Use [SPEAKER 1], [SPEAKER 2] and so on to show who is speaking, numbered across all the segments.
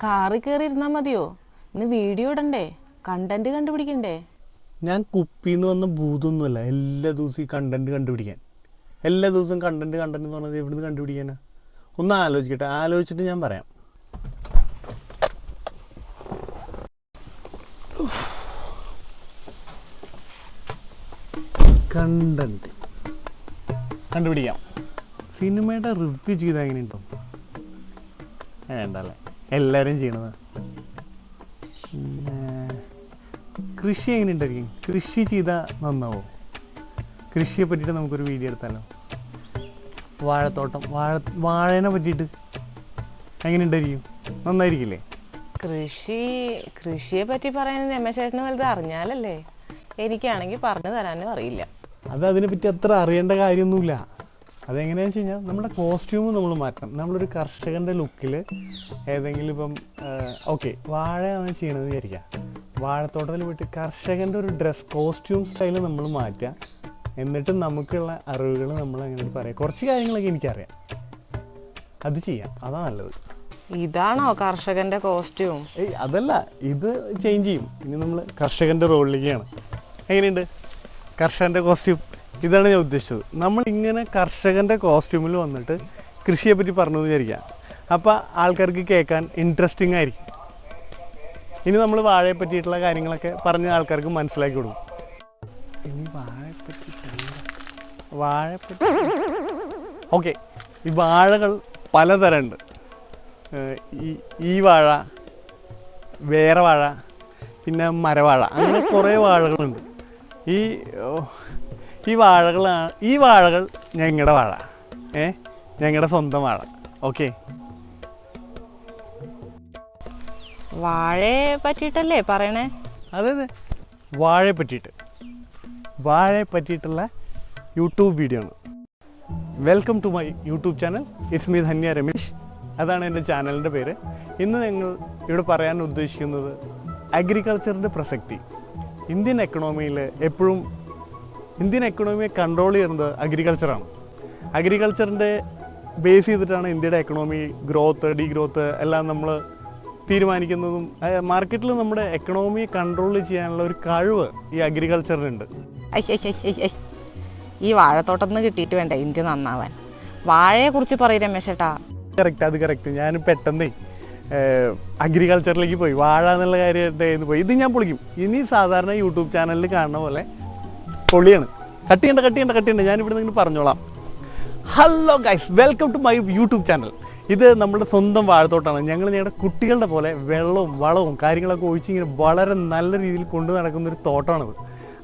[SPEAKER 1] കാറിൽ കയറി ഇരുന്നാൽ മതിയോ? ഇന്ന് വീഡിയോ ഇടണ്ടേ? കണ്ടന്റ് കണ്ടുപിടിക്കണ്ടേ?
[SPEAKER 2] ഞാൻ കുപ്പിന്ന് വന്ന ഭൂതൊന്നുമല്ല എല്ലാ ദിവസവും ഈ കണ്ടന്റ് കണ്ടുപിടിക്കാൻ. എല്ലാ ദിവസവും കണ്ടന്റ് എന്ന് പറഞ്ഞത് എവിടുന്ന് കണ്ടുപിടിക്കാനാ? ഒന്ന് ആലോചിക്കട്ടെ, ആലോചിച്ചിട്ട് ഞാൻ പറയാം. കണ്ടന്റ് കണ്ടുപിടിക്കാം. സിനിമയുടെ റിവ്യൂ ചെയ്താൽ എങ്ങനെയുണ്ടോ? വേണ്ടല്ലേ, എല്ലാവരും ചെയ്യണത്. കൃഷി എങ്ങനെ ഉണ്ടായിരിക്കും? കൃഷി ചെയ്താൽ നന്നാവോ? കൃഷിയെ പറ്റിയിട്ട് നമുക്കൊരു വീഡിയോ എടുത്താലോ? വാഴത്തോട്ടം, വാഴേനെ പറ്റിയിട്ട് എങ്ങനെ ഉണ്ടായിരിക്കും? നന്നായിരിക്കില്ലേ?
[SPEAKER 1] കൃഷിയെ പറ്റി പറയാൻ രമേശ് ചേട്ടന് വലുത് അറിഞ്ഞാലല്ലേ. എനിക്കാണെങ്കിൽ പറഞ്ഞു തരാനും അറിയില്ല.
[SPEAKER 2] അതിനെപ്പറ്റി അത്ര അറിയേണ്ട കാര്യമൊന്നുമില്ല. അതെങ്ങനെയാണെന്ന് വെച്ച് കഴിഞ്ഞാൽ നമ്മുടെ കോസ്റ്റ്യൂം നമ്മൾ മാറ്റണം. നമ്മളൊരു കർഷകൻ്റെ ലുക്കിൽ ഏതെങ്കിലും ഇപ്പം ഓക്കെ വാഴയാണ് ചെയ്യണത് വിചാരിക്കുക. വാഴത്തോട്ടത്തിൽ പോയിട്ട് കർഷകൻ്റെ ഒരു ഡ്രസ് കോസ്റ്റ്യൂം സ്റ്റൈല് നമ്മൾ മാറ്റുക. എന്നിട്ട് നമുക്കുള്ള അറിവുകൾ നമ്മൾ അങ്ങനെ പറയാം. കുറച്ച് കാര്യങ്ങളൊക്കെ എനിക്കറിയാം, അത് ചെയ്യാം. അതാണ് നല്ലത്.
[SPEAKER 1] ഇതാണോ കർഷകന്റെ കോസ്റ്റ്യൂം?
[SPEAKER 2] അതല്ല, ഇത് ചേഞ്ച് ചെയ്യും. ഇനി നമ്മൾ കർഷകൻ്റെ റോളിലേക്കാണ്. എങ്ങനെയുണ്ട് കർഷകൻ്റെ കോസ്റ്റ്യൂം? ഇതാണ് ഞാൻ ഉദ്ദേശിച്ചത്. നമ്മൾ ഇങ്ങനെ കർഷകൻ്റെ കോസ്റ്റ്യൂമിൽ വന്നിട്ട് കൃഷിയെ പറ്റി പറഞ്ഞു വിചാരിക്കാം. അപ്പോൾ ആൾക്കാർക്ക് കേൾക്കാൻ ഇൻട്രസ്റ്റിംഗ് ആയിരിക്കും. ഇനി നമ്മൾ വാഴയെ പറ്റിയിട്ടുള്ള കാര്യങ്ങളൊക്കെ പറഞ്ഞ് ആൾക്കാർക്ക് മനസ്സിലാക്കി കൊടുക്കും. ഇനി വാഴപ്പറ്റി ഓക്കെ. ഈ വാഴകൾ പലതരമുണ്ട്. ഈ വാഴ, വേറെ വാഴ, പിന്നെ മരവാഴ, അങ്ങനെ കുറേ വാഴകളുണ്ട്. ഈ വാഴകൾ ഞങ്ങളുടെ വാഴ, ഞങ്ങളുടെ സ്വന്തം വാഴ. ഓക്കെ,
[SPEAKER 1] വാഴയെ പറ്റിയിട്ടല്ലേ പറയണേ?
[SPEAKER 2] അതെ, വാഴയെ പറ്റിയിട്ടുള്ള യൂട്യൂബ് വീഡിയോ ആണ്. Welcome to my YouTube channel. It's me Dhanya Ramesh. അതാണ് എൻ്റെ ചാനലിൻ്റെ പേര്. ഇന്ന് ഞങ്ങൾ ഇവിടെ പറയാൻ ഉദ്ദേശിക്കുന്നത് അഗ്രികൾച്ചറിൻ്റെ പ്രസക്തി. ഇന്ത്യൻ എക്കണോമിയെ കൺട്രോൾ ചെയ്യുന്നത് അഗ്രികൾച്ചറാണ്. അഗ്രികൾച്ചറിൻ്റെ ബേസ് ചെയ്തിട്ടാണ് ഇന്ത്യയുടെ എക്കണോമി ഗ്രോത്ത്, ഡീഗ്രോത്ത് എല്ലാം നമ്മൾ തീരുമാനിക്കുന്നതും. മാർക്കറ്റിൽ നമ്മുടെ എക്കണോമിയെ കൺട്രോൾ ചെയ്യാനുള്ള ഒരു കഴിവ് ഈ അഗ്രികൾച്ചറിനുണ്ട്.
[SPEAKER 1] ഈ വാഴത്തോട്ടത്തിന് കിട്ടിയിട്ട് വേണ്ട ഇന്ത്യ നന്നാവാൻ. വാഴയെ കുറിച്ച് പറയും രമേശേട്ടാ.
[SPEAKER 2] അത് കറക്റ്റ്. ഞാൻ പെട്ടെന്നേ അഗ്രികൾച്ചറിലേക്ക് പോയി, വാഴ എന്നുള്ള കാര്യമായിട്ട് പോയി. ഇത് ഞാൻ പൊളിക്കും. ഇനി സാധാരണ യൂട്യൂബ് ചാനലിൽ കാണുന്ന പോലെ പൊളിയാണ്. കട്ട് ചെയ്യണ്ട, ഞാനിവിടെ നിന്ന് പറഞ്ഞോളാം. Hello guys, welcome to my YouTube channel. ഇത് നമ്മുടെ സ്വന്തം വാഴത്തോട്ടമാണ്. ഞങ്ങളുടെ കുട്ടികളുടെ പോലെ വെള്ളവും വളവും കാര്യങ്ങളൊക്കെ ഒഴിച്ചിങ്ങനെ വളരെ നല്ല രീതിയിൽ കൊണ്ടു നടക്കുന്നൊരു തോട്ടമാണിത്.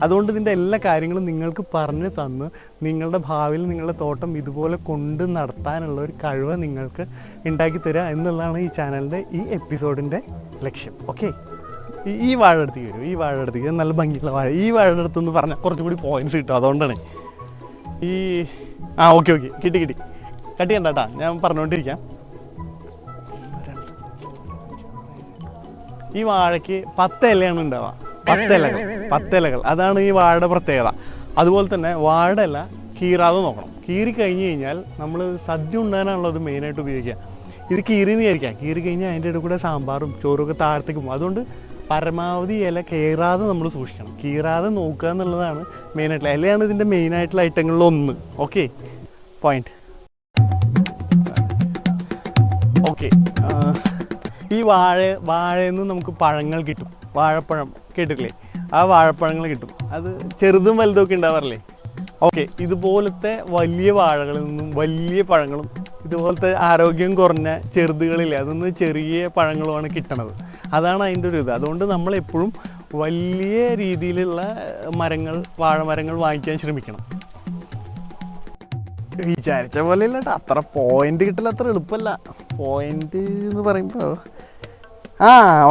[SPEAKER 2] അതുകൊണ്ട് ഇതിൻ്റെ എല്ലാ കാര്യങ്ങളും നിങ്ങൾക്ക് പറഞ്ഞു തന്ന് നിങ്ങളുടെ ഭാവിയിൽ നിങ്ങളുടെ തോട്ടം ഇതുപോലെ കൊണ്ട് നടത്താനുള്ള ഒരു കഴിവ് നിങ്ങൾക്ക് ഉണ്ടാക്കി തരിക എന്നുള്ളതാണ് ഈ ചാനലിൻ്റെ ഈ എപ്പിസോഡിൻ്റെ ലക്ഷ്യം. ഓക്കെ, ഈ വാഴ അടുത്തേക്ക് വരും. ഈ വാഴ അടുത്തേക്ക് നല്ല ഭംഗിയുള്ള വാഴ. ഈ വാഴയുടെ അടുത്തെന്ന് പറഞ്ഞാൽ കുറച്ചും കൂടി പോയിന്റ്സ് കിട്ടും. അതുകൊണ്ടാണ് ഓക്കെ കിട്ടി. കട്ട് ചെയ്യണ്ട കേട്ടാ, ഞാൻ പറഞ്ഞുകൊണ്ടിരിക്കാം. ഈ വാഴയ്ക്ക് 10 ഇലയാണ് ഉണ്ടാവുക. 10 ഇലകൾ. അതാണ് ഈ വാഴയുടെ പ്രത്യേകത. അതുപോലെ തന്നെ വാഴയുടെ ഇല കീറാതെ നോക്കണം. കീറി കഴിഞ്ഞ് കഴിഞ്ഞാൽ നമ്മൾ സദ്യ ഉണ്ടാകാനാണല്ലോ അത് മെയിനായിട്ട് ഉപയോഗിക്കുക. ഇത് കീറിന്ന് വിചാരിക്കാം. കീറി കഴിഞ്ഞാൽ അതിൻ്റെ ഇടയിൽ കൂടെ സാമ്പാറും ചോറുമൊക്കെ താഴത്തേക്ക് പോകും. അതുകൊണ്ട് പരമാവധി ഇല കീറാതെ നമ്മൾ സൂക്ഷിക്കണം. കീറാതെ നോക്കുക എന്നുള്ളതാണ് മെയിനായിട്ടുള്ള. ഇലയാണ് ഇതിൻ്റെ മെയിനായിട്ടുള്ള ഐറ്റങ്ങളിലൊന്ന്. Okay, point. ഓക്കെ, ഈ വാഴയിൽ നിന്ന് നമുക്ക് പഴങ്ങൾ കിട്ടും. വാഴപ്പഴം കേട്ടിട്ടില്ലേ? ആ വാഴപ്പഴങ്ങൾ കിട്ടും. അത് ചെറുതും വലുതൊക്കെ ഉണ്ടാവാറില്ലേ? ഓക്കെ, ഇതുപോലത്തെ വലിയ വാഴകളിൽ നിന്നും വലിയ പഴങ്ങളും ഇതുപോലത്തെ ആരോഗ്യം കുറഞ്ഞ ചെറുതുകളില്ലേ, അതൊന്ന് ചെറിയ പഴങ്ങളുമാണ് കിട്ടണത്. അതാണ് അതിൻ്റെ ഒരു ഇത്. അതുകൊണ്ട് നമ്മളെപ്പോഴും വലിയ രീതിയിലുള്ള വാഴമരങ്ങൾ വാങ്ങിക്കാൻ ശ്രമിക്കണം. വിചാരിച്ച പോലെ ഇല്ല കേട്ടോ, അത്ര പോയിന്റ് കിട്ടില്ല, അത്ര എളുപ്പമല്ല. പോയിന്റ് എന്ന് പറയുമ്പോൾ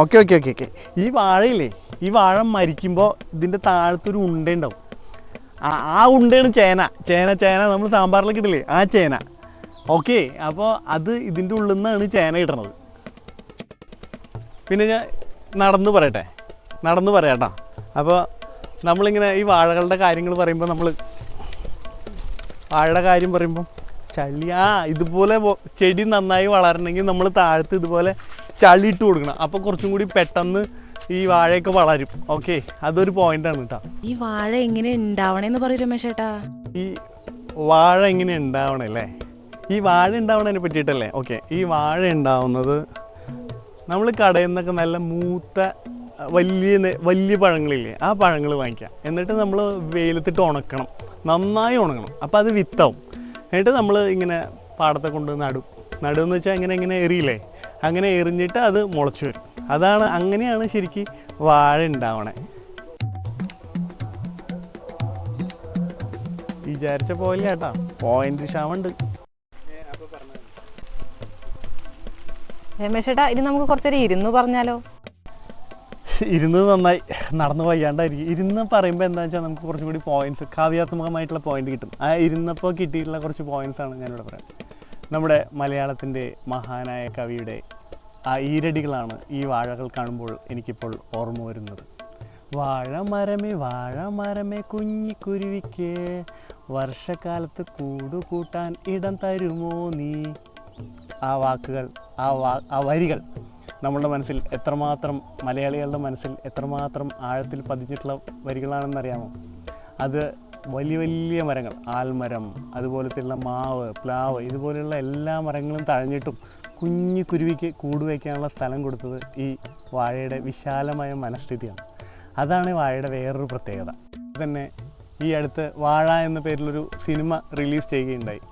[SPEAKER 2] ഓക്കെ. ഈ വാഴയില്ലേ, ഈ വാഴ മരിക്കുമ്പോൾ ഇതിൻ്റെ താഴത്തൊരു ഉണ്ട ഉണ്ടാവും. ആ ഉണ്ടയാണ് ചേന നമ്മൾ സാമ്പാറിലേക്ക് ഇട്ടില്ലേ, ആ ചേന. ഓക്കെ, അപ്പോൾ അത് ഇതിൻ്റെ ഉള്ളിൽ നിന്നാണ് ചേന കിട്ടണത്. പിന്നെ ഞാൻ നടന്നു പറയാട്ടാ. അപ്പോൾ നമ്മളിങ്ങനെ ഈ വാഴകളുടെ കാര്യങ്ങൾ പറയുമ്പോൾ വാഴയുടെ കാര്യം പറയുമ്പോൾ ചളി ഇതുപോലെ ചെടി നന്നായി വളരണമെങ്കിൽ നമ്മൾ താഴത്ത് ഇതുപോലെ ചളി ഇട്ട് കൊടുക്കണം. അപ്പോൾ കുറച്ചും കൂടി പെട്ടെന്ന് ഈ വാഴയൊക്കെ വളരും. ഓക്കെ, അതൊരു പോയിന്റാണ് കേട്ടോ.
[SPEAKER 1] ഈ വാഴ എങ്ങനെ ഉണ്ടാവണേന്ന് പറയൂ രമേശ് ചേട്ടാ.
[SPEAKER 2] ഈ വാഴ എങ്ങനെ ഉണ്ടാവണേ അല്ലേ? ഈ വാഴ ഉണ്ടാവണതിനെ പറ്റിയിട്ടല്ലേ? ഓക്കെ, ഈ വാഴ ഉണ്ടാവുന്നത് നമ്മൾ കടയിൽ നിന്നൊക്കെ നല്ല മൂത്ത വലിയ പഴങ്ങളില്ലേ, ആ പഴങ്ങൾ വാങ്ങിക്കാം. എന്നിട്ട് നമ്മൾ വെയിലത്തിട്ട് ഉണക്കണം, നന്നായി ഉണങ്ങണം. അപ്പോൾ അത് വിത്താവും. എന്നിട്ട് നമ്മൾ ഇങ്ങനെ പാടത്തെ കൊണ്ട് നടുമെന്ന് വെച്ചാൽ ഇങ്ങനെ എറിയില്ലേ, അങ്ങനെ എറിഞ്ഞിട്ട് അത് മുളച്ചു വരും. അങ്ങനെയാണ് ശരിക്കും വാഴ ഉണ്ടാവണേ. വിചാരിച്ച പോലെ ചേട്ടാ, പോയിന്റ് ക്ഷാമുണ്ട്.
[SPEAKER 1] രമേശ് ചേട്ടാ, ഇനി നമുക്ക് കുറച്ചേരം ഇരുന്ന് പറഞ്ഞാലോ?
[SPEAKER 2] ഇരുന്നത് നന്നായി, നടന്ന് വയ്യാണ്ടായിരിക്കും. ഇരുന്ന് പറയുമ്പോൾ എന്താ വെച്ചാൽ നമുക്ക് കുറച്ചും കൂടി പോയിന്റ്സ്, കാവ്യാത്മകമായിട്ടുള്ള പോയിന്റ് കിട്ടും. ആ ഇരുന്നപ്പോൾ കിട്ടിയിട്ടുള്ള കുറച്ച് പോയിന്റ്സാണ് ഞാനിവിടെ പറയാം. നമ്മുടെ മലയാളത്തിൻ്റെ മഹാനായ കവിയുടെ ആ ഈരടികളാണ് ഈ വാഴകൾ കാണുമ്പോൾ എനിക്കിപ്പോൾ ഓർമ്മ വരുന്നത്. വാഴമരമേ കുഞ്ഞിക്കുരുവിക്ക് വർഷക്കാലത്ത് കൂടുകൂട്ടാൻ ഇടം തരുമോ നീ. ആ വാക്കുകൾ, ആ വരികൾ നമ്മുടെ മനസ്സിൽ എത്രമാത്രം, മലയാളികളുടെ മനസ്സിൽ എത്രമാത്രം ആഴത്തിൽ പതിഞ്ഞിട്ടുള്ള വരികളാണെന്നറിയാമോ? അത് വലിയ മരങ്ങൾ, ആൽമരം, അതുപോലത്തെയുള്ള മാവ്, പ്ലാവ്, ഇതുപോലെയുള്ള എല്ലാ മരങ്ങളും തഴഞ്ഞിട്ടും കുഞ്ഞു കുരുവിക്ക് കൂടുവയ്ക്കാനുള്ള സ്ഥലം കൊടുത്തത് ഈ വാഴയുടെ വിശാലമായ മനസ്ഥിതിയാണ്. അതാണ് വാഴയുടെ വേറൊരു പ്രത്യേകത. തന്നെ ഈ അടുത്ത് വാഴ എന്ന പേരിലൊരു സിനിമ റിലീസ് ചെയ്യുകയുണ്ടായി.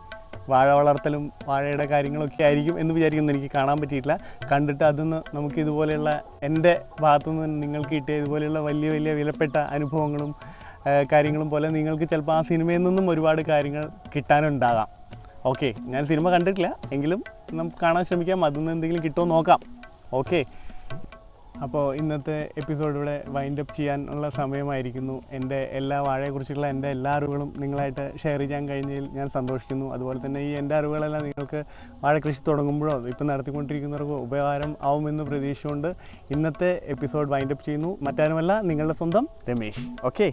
[SPEAKER 2] വാഴ വളർത്തലും വാഴയുടെ കാര്യങ്ങളൊക്കെ ആയിരിക്കും എന്ന് വിചാരിക്കുന്നു. എനിക്ക് കാണാൻ പറ്റിയിട്ടില്ല. കണ്ടിട്ട് അതൊന്ന് നമുക്ക് ഇതുപോലെയുള്ള എൻ്റെ ഭാഗത്തുനിന്ന് നിങ്ങൾക്ക് കിട്ടിയ ഇതുപോലെയുള്ള വലിയ വിലപ്പെട്ട അനുഭവങ്ങളും കാര്യങ്ങളും പോലെ നിങ്ങൾക്ക് ചിലപ്പോൾ ആ സിനിമയിൽ നിന്നും ഒരുപാട് കാര്യങ്ങൾ കിട്ടാനുണ്ടാകാം. ഓക്കെ, ഞാൻ സിനിമ കണ്ടിട്ടില്ല, എങ്കിലും നമുക്ക് കാണാൻ ശ്രമിക്കാം. അതിൽ നിന്ന് എന്തെങ്കിലും കിട്ടുമോ നോക്കാം. ഓക്കെ, അപ്പോൾ ഇന്നത്തെ എപ്പിസോഡ് ഇവിടെ വൈൻഡ് അപ്പ് ചെയ്യാനുള്ള സമയമായിരിക്കുന്നു. എൻ്റെ എല്ലാ വാഴയെക്കുറിച്ചുള്ള എൻ്റെ എല്ലാ അറിവുകളും നിങ്ങളായിട്ട് ഷെയർ ചെയ്യാൻ കഴിഞ്ഞതിൽ ഞാൻ സന്തോഷിക്കുന്നു. അതുപോലെ തന്നെ ഈ എൻ്റെ അറിവുകളെല്ലാം നിങ്ങൾക്ക് വാഴ കൃഷി തുടങ്ങുമ്പോഴോ ഇപ്പം നടത്തിക്കൊണ്ടിരിക്കുന്നവർക്കോ ഉപകാരം ആവുമെന്ന് പ്രതീക്ഷിച്ചുകൊണ്ട് ഇന്നത്തെ എപ്പിസോഡ് വൈൻഡ് അപ്പ് ചെയ്യുന്നു. മറ്റാരുമല്ല, നിങ്ങളുടെ സ്വന്തം രമേശ്. ഓക്കെ,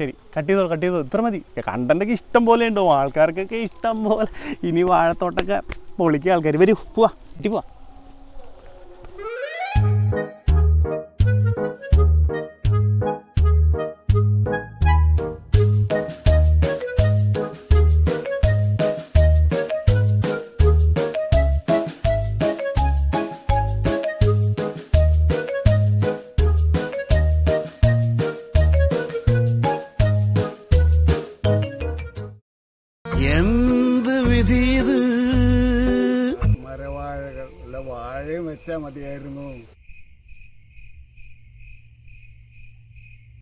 [SPEAKER 2] ശരി, കട്ട് ചെയ്തോ, ഇത്ര മതി. കണ്ടൻ്റൊക്കെ ഇഷ്ടം പോലെ ഉണ്ടോ, ആൾക്കാർക്കൊക്കെ ഇഷ്ടം പോലെ. ഇനി വാഴത്തോട്ടൊക്കെ പൊളിക്കുക ആൾക്കാർ. വരൂ, പോവാ.
[SPEAKER 3] എന്ത് വിധി ഇത്. മരവാഴകൾ, വാഴയും വെച്ചാൽ മതിയായിരുന്നു.